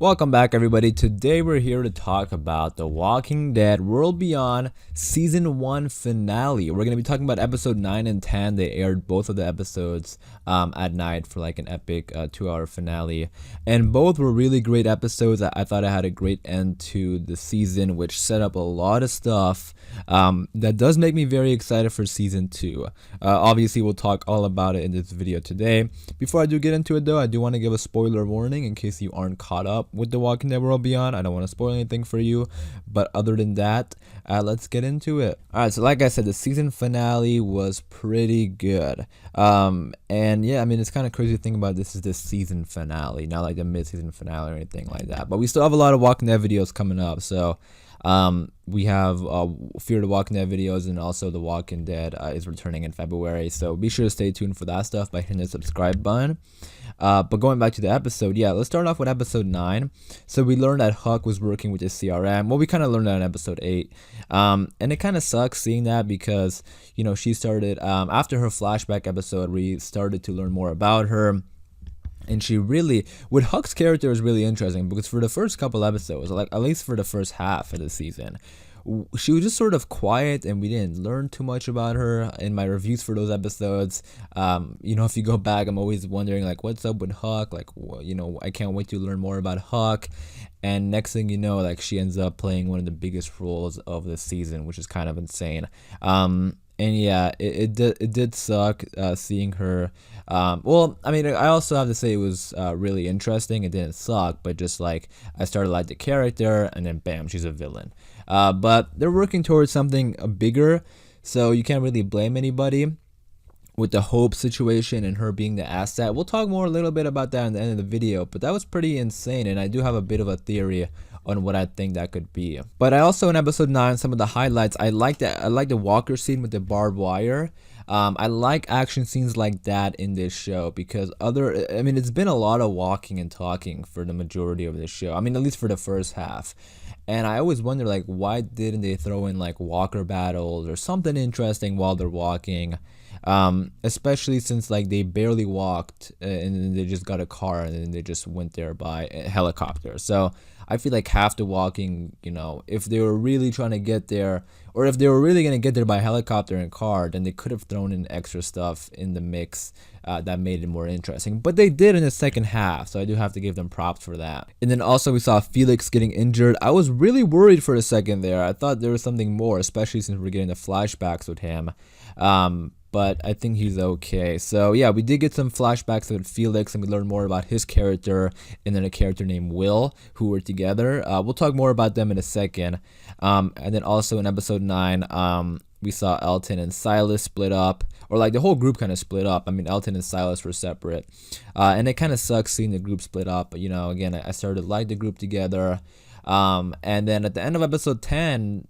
Welcome back, everybody. Today we're here to talk about The Walking Dead World Beyond Season 1 finale. We're going to be talking about episode 9 and 10. They aired both of the episodes at night for like an epic 2-hour finale. And both were really great episodes. I thought I had a great end to the season, which set up a lot of stuff that does make me very excited for Season 2. Obviously, we'll talk all about it in this video today. Before I do get into it, though, I do want to give a spoiler warning in case you aren't caught up with The Walking Dead World Beyond. I don't want to spoil anything for you, but other than that, let's get into it. Alright, so like I said, the season finale was pretty good. And yeah, I mean, it's kind of crazy to think about this is the season finale, not like the mid-season finale or anything like that. But we still have a lot of Walking Dead videos coming up, so we have Fear the Walking Dead videos, and also The Walking Dead is returning in February, so be sure to stay tuned for that stuff by hitting the subscribe button. But going back to the episode, yeah, let's start off with episode 9. So we learned that Huck was working with his CRM. Well, we kind of learned that in episode 8. And it kind of sucks seeing that because, you know, she started, after her flashback episode, we started to learn more about her. And she really, with Huck's character is really interesting because for the first couple episodes, like at least for the first half of the season, she was just sort of quiet and we didn't learn too much about her. In my reviews for those episodes, you know, if you go back, I'm always wondering like, what's up with Huck? Like, you know, I can't wait to learn more about Huck. And next thing you know, like she ends up playing one of the biggest roles of the season, which is kind of insane. And yeah, it did suck seeing her. Well, I mean, I also have to say it was really interesting. It didn't suck, but just like I started to like the character, and then bam, she's a villain. But they're working towards something bigger, so you can't really blame anybody with the Hope situation and her being the asset. We'll talk more a little bit about that in the end of the video, but that was pretty insane, and I do have a bit of a theory on what I think that could be. But I also, in episode 9, some of the highlights, I like the Walker scene with the barbed wire. I like action scenes like that in this show because I mean, it's been a lot of walking and talking for the majority of this show. I mean, at least for the first half. And I always wonder, like, why didn't they throw in, like, walker battles or something interesting while they're walking? Especially since, like, they barely walked and then they just got a car and then they just went there by helicopter. So I feel like half the walking, you know, if they were really trying to get there, or if they were really going to get there by helicopter and car, then they could have thrown in extra stuff in the mix that made it more interesting. But they did in the second half, so I do have to give them props for that. And then also we saw Felix getting injured. I was really worried for a second there. I thought there was something more, especially since we're getting the flashbacks with him. But I think he's okay. So yeah, we did get some flashbacks with Felix, and we learned more about his character and then a character named Will, who were together. We'll talk more about them in a second. And then also in episode 9, we saw Elton and Silas split up, or like the whole group kind of split up. I mean, Elton and Silas were separate, and it kind of sucks seeing the group split up. But you know, again, I started to like the group together. And then at the end of episode 10,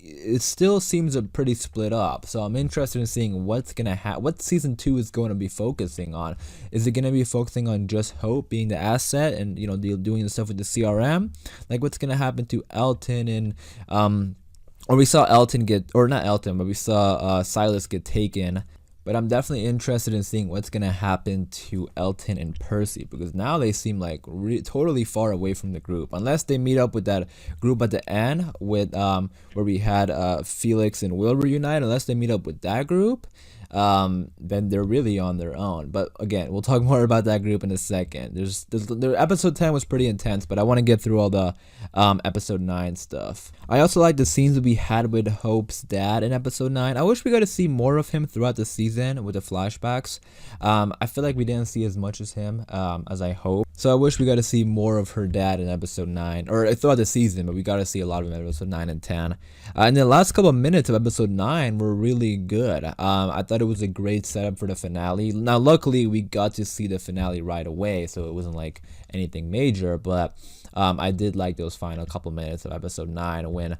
it still seems pretty split up, so I'm interested in seeing what's gonna what season 2 is going to be focusing on. Is it gonna be focusing on just Hope being the asset and, you know, doing the stuff with the CRM? Like, what's gonna happen to Elton and or we saw Elton get, or not Elton, but we saw Silas get taken. But I'm definitely interested in seeing what's going to happen to Elton and Percy, because now they seem like totally far away from the group. Unless they meet up with that group at the end with where we had Felix and Will reunite, unless they meet up with that group, then they're really on their own. But again, we'll talk more about that group in a second. The episode 10 was pretty intense, but I want to get through all the episode 9 stuff. I also like the scenes that we had with Hope's dad in episode 9. I wish we got to see more of him throughout the season with the flashbacks. I feel like we didn't see as much as him as I hope. So I wish we got to see more of her dad in episode 9, or throughout the season, but we got to see a lot of him in episode 9 and 10. And the last couple of minutes of episode 9 were really good. I thought it was a great setup for the finale. Now, luckily, we got to see the finale right away, so it wasn't like anything major, but I did like those final couple minutes of episode 9 when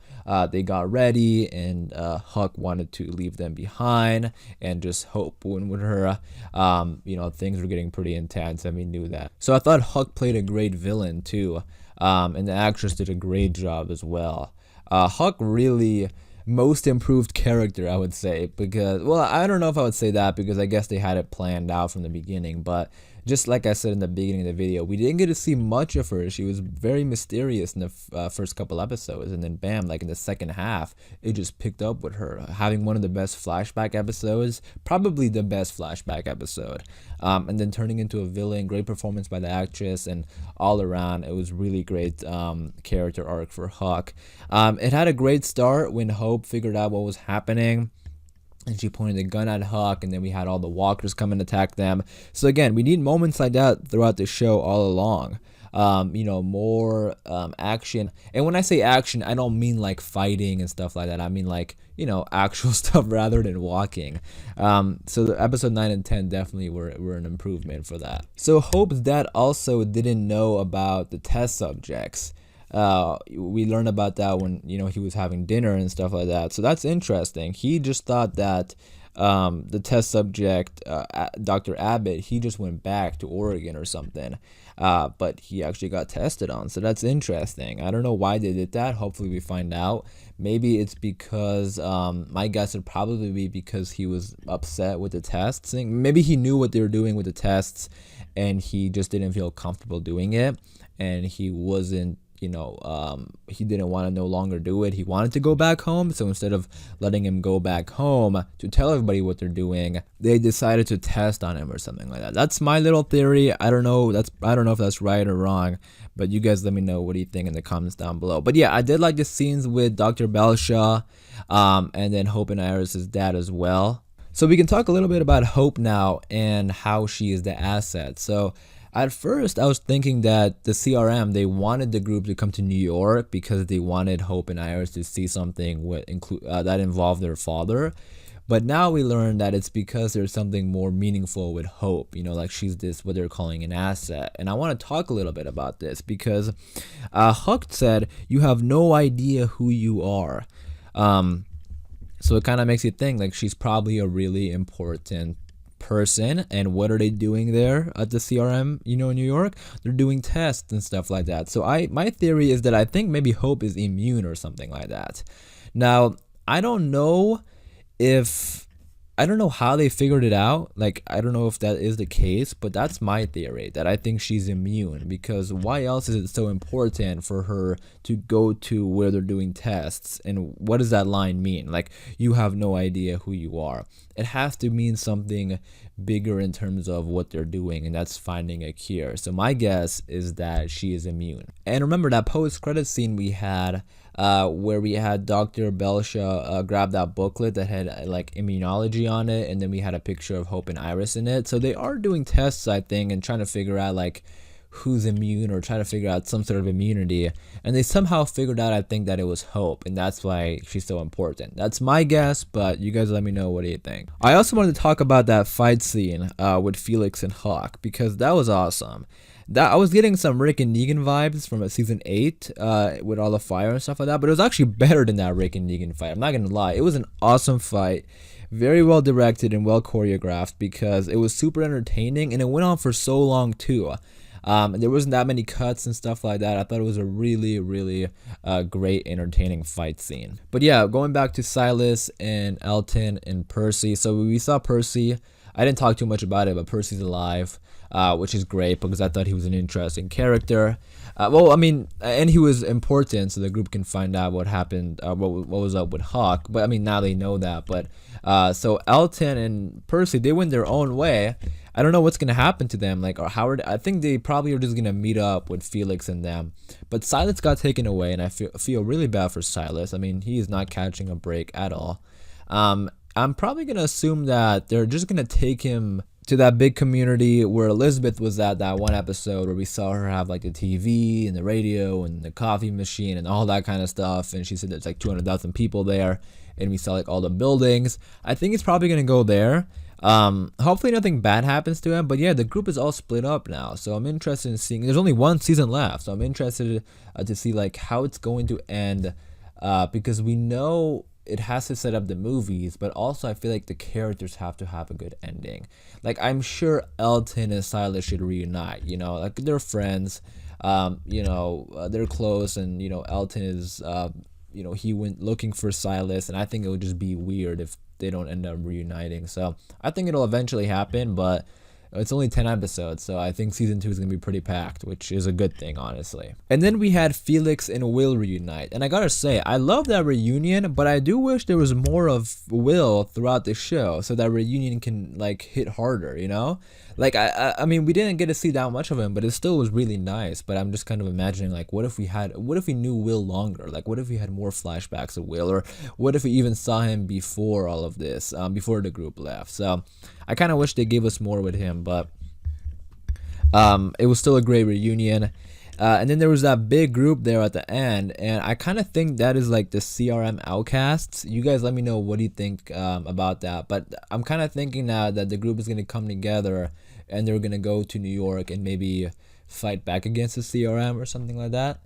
they got ready and Huck wanted to leave them behind and just Hope went with her. You know, things were getting pretty intense and we knew that. So I thought Huck played a great villain too, and the actress did a great job as well. Huck really most improved character, I would say, because, well, I don't know if I would say that because I guess they had it planned out from the beginning, but just like I said in the beginning of the video, we didn't get to see much of her. She was very mysterious in the first couple episodes, and then bam, like in the second half, it just picked up with her having one of the best flashback episodes, probably the best flashback episode, and then turning into a villain. Great performance by the actress, and all around, it was really great character arc for Huck. It had a great start when Hope figured out what was happening, and she pointed the gun at Huck, and then we had all the walkers come and attack them. So again, we need moments like that throughout the show all along. More action. And when I say action, I don't mean like fighting and stuff like that. I mean like, actual stuff rather than walking. So the episode 9 and 10 definitely were an improvement for that. So Hope's dad also didn't know about the test subjects. We learned about that when he was having dinner and stuff like that, so that's interesting. He just thought that the test subject, Dr. Abbott, he just went back to Oregon or something, but he actually got tested on, so that's interesting. I don't know why they did that. Hopefully we find out. Maybe it's because my guess would probably be because he was upset with the tests. Maybe he knew what they were doing with the tests and he just didn't feel comfortable doing it, and he wasn't he didn't want to no longer do it. He wanted to go back home. So instead of letting him go back home to tell everybody what they're doing, they decided to test on him or something like that. That's my little theory. I don't know if that's right or wrong, but you guys let me know what do you think in the comments down below. But yeah, I did like the scenes with Dr. Belshaw, and then Hope and Iris's dad as well. So we can talk a little bit about Hope now and how she is the asset. So at first, I was thinking that the CRM, they wanted the group to come to New York because they wanted Hope and Iris to see something that involved their father. But now we learn that it's because there's something more meaningful with Hope, like she's what they're calling an asset. And I want to talk a little bit about this because Huck said, "You have no idea who you are." So it kind of makes you think like she's probably a really important person. And what are they doing there at the CRM in New York? They're doing tests and stuff like that. So my theory is that I think maybe Hope is immune or something like that. Now I don't know how they figured it out. Like, I don't know if that is the case, but that's my theory, that I think she's immune, because why else is it so important for her to go to where they're doing tests? And what does that line mean? Like, you have no idea who you are. It has to mean something bigger in terms of what they're doing, and that's finding a cure. So my guess is that she is immune. And remember that post-credit scene we had where we had Dr. Belshaw grab that booklet that had like immunology on it, and then we had a picture of Hope and Iris in it. So they are doing tests, I think, and trying to figure out like who's immune, or trying to figure out some sort of immunity. And they somehow figured out, I think, that it was Hope, and that's why she's so important. That's my guess, but you guys let me know, what do you think? I also wanted to talk about that fight scene with Felix and Huck, because that was awesome. I was getting some Rick and Negan vibes from season 8 with all the fire and stuff like that, but it was actually better than that Rick and Negan fight. I'm not gonna lie, it was an awesome fight, very well directed and well choreographed, because it was super entertaining and it went on for so long too. There wasn't that many cuts and stuff like that. I thought it was a really, really great, entertaining fight scene. But yeah, going back to Silas and Elton and Percy. So we saw Percy. I didn't talk too much about it, but Percy's alive, which is great because I thought he was an interesting character. And he was important, so the group can find out what happened, what was up with Huck. But I mean, now they know that. But so Elton and Percy, they went their own way. I don't know what's gonna happen to them. Like, or Howard, I think they probably are just gonna meet up with Felix and them. But Silas got taken away, and I feel really bad for Silas. I mean, he is not catching a break at all. I'm probably gonna assume that they're just gonna take him to that big community where Elizabeth was at, that one episode where we saw her have like the TV and the radio and the coffee machine and all that kind of stuff, and she said there's like 200,000 people there, and we saw like all the buildings. I think it's probably gonna go there. Hopefully nothing bad happens to him, but yeah, the group is all split up now, so I'm interested in seeing. There's only one season left, so I'm interested to see like how it's going to end, because we know it has to set up the movies, but also I feel like the characters have to have a good ending. Like, I'm sure Elton and Silas should reunite, like they're friends, they're close, and Elton is he went looking for Silas, and I think it would just be weird if they don't end up reuniting. So I think it'll eventually happen, but It's only 10 episodes, so I think season 2 is going to be pretty packed, which is a good thing, honestly. And then we had Felix and Will reunite. And I gotta say, I love that reunion, but I do wish there was more of Will throughout the show so that reunion can, like, hit harder, you know? Like, I mean, we didn't get to see that much of him, but it still was really nice. But I'm just kind of imagining, like, what if we knew Will longer? Like, what if we had more flashbacks of Will? Or what if we even saw him before all of this, before the group left? So I kind of wish they gave us more with him, but it was still a great reunion. And then there was that big group there at the end, and I kind of think that is like the CRM outcasts. You guys let me know what do you think about that. But I'm kind of thinking now that the group is going to come together and they're going to go to New York and maybe fight back against the CRM or something like that.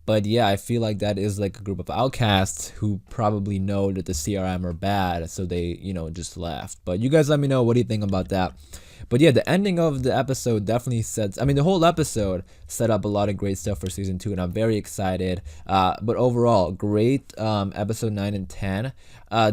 But yeah, I feel like that is like a group of outcasts who probably know that the CRM are bad, so they, just left. But you guys let me know what do you think about that. But yeah, the ending of the episode definitely the whole episode set up a lot of great stuff for season 2, and I'm very excited. But overall, great episode 9 and 10.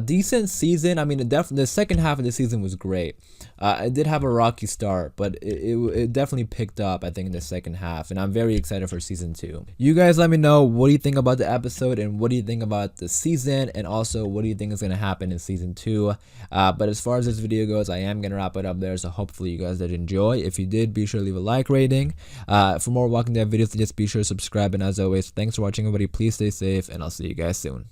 Decent season. I mean, the second half of the season was great. It did have a rocky start, but it definitely picked up, I think, in the second half, and I'm very excited for season 2. You guys let me know what do you think about the episode, and what do you think about the season, and also what do you think is going to happen in season 2. But as far as this video goes, I am going to wrap it up there, so hopefully you guys did enjoy. If you did, be sure to leave a like rating. For more Walking Dead videos, just be sure to subscribe, and as always, thanks for watching, everybody. Please stay safe, and I'll see you guys soon.